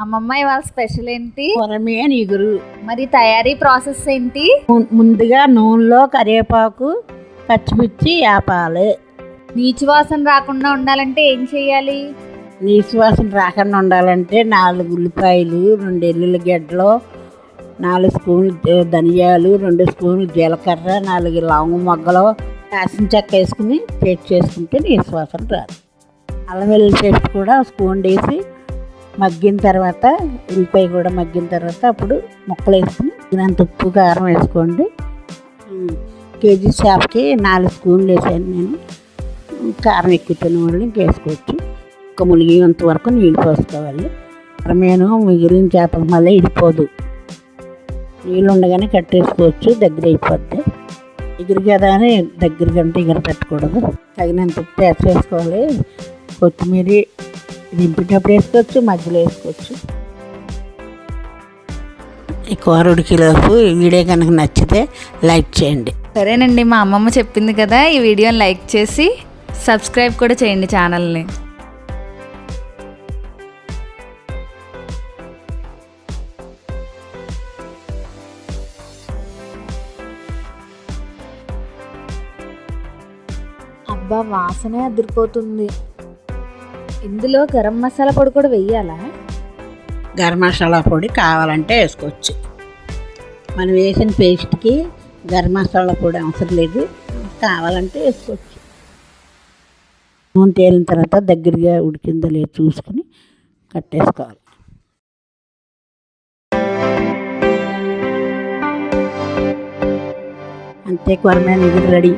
అమ్మమ్మ ఇవాళ స్పెషల్ ఏంటి? కొరమేను ఇగురు. మరి తయారీ ప్రాసెస్ ఏంటి? ముందుగా నూనెలో కరివేపాకు పచ్చిమిర్చి వేపాలి. నీచు వాసన రాకుండా ఉండాలంటే ఏం చేయాలి? నీసు వాసన రాకుండా ఉండాలంటే 4 ఉల్లిపాయలు, 2 ఎల్లుల్లిగడ్డలు, 4 స్పూన్లు ధనియాలు, 2 స్పూన్లు జీలకర్ర, 4 లవంగ మొగ్గలు, కాసిన చెక్క వేసుకుని పేస్ట్ చేసుకుంటే నీసు వాసన రాదు. అల్లం వెల్లుల్లి పేస్ట్ కూడా స్పూన్ వేసి మగ్గిన తర్వాత, ఉల్లిపాయ కూడా మగ్గిన తర్వాత అప్పుడు ముక్కలు వేసుకుని తగినంత ఉప్పు కారం వేసుకోండి. కేజీ చేపకి 4 స్పూన్లు వేసాను నేను. కారం ఎక్కువ తినే వాళ్ళు ఇంకేసుకోవచ్చు. ఒక ములిగేంత వరకు నీళ్ళు పోసుకోవాలి. కొరమేను మిగిలిన చేపల మళ్ళీ ఇడిపోదు. నీళ్ళు ఉండగానే కట్టేసుకోవచ్చు, దగ్గర అయిపోద్ది. ఎగురు కదా అని దగ్గర కంటే ఎగురు పెట్టకూడదు. తగినంత ఉప్పు వేసుకోవాలి. కొత్తిమీర దింపేటప్పుడు వేసుకోవచ్చు, మధ్యలో వేసుకోవచ్చు. ఈ కూర ఉడికేలోపు ఈ వీడియో కనుక నచ్చితే లైక్ చేయండి. సరేనండి, మా అమ్మమ్మ చెప్పింది కదా, ఈ వీడియోని లైక్ చేసి సబ్స్క్రైబ్ కూడా చేయండి ఛానల్ని. అబ్బా, వాసనే అదిరిపోతుంది. ఇందులో గరం మసాలా పొడి కూడా వెయ్యాలా? గరం మసాలా పొడి కావాలంటే వేసుకోవచ్చు. మనం వేసిన పేస్ట్కి గరం మసాలా పొడి అవసరం లేదు, కావాలంటే వేసుకోవచ్చు. నూనె తేలిన తర్వాత దగ్గరగా ఉడికిందో లేదో చూసుకుని కట్టేసుకోవాలి. అంతే, కొరమేను ఇగురు రెడీ.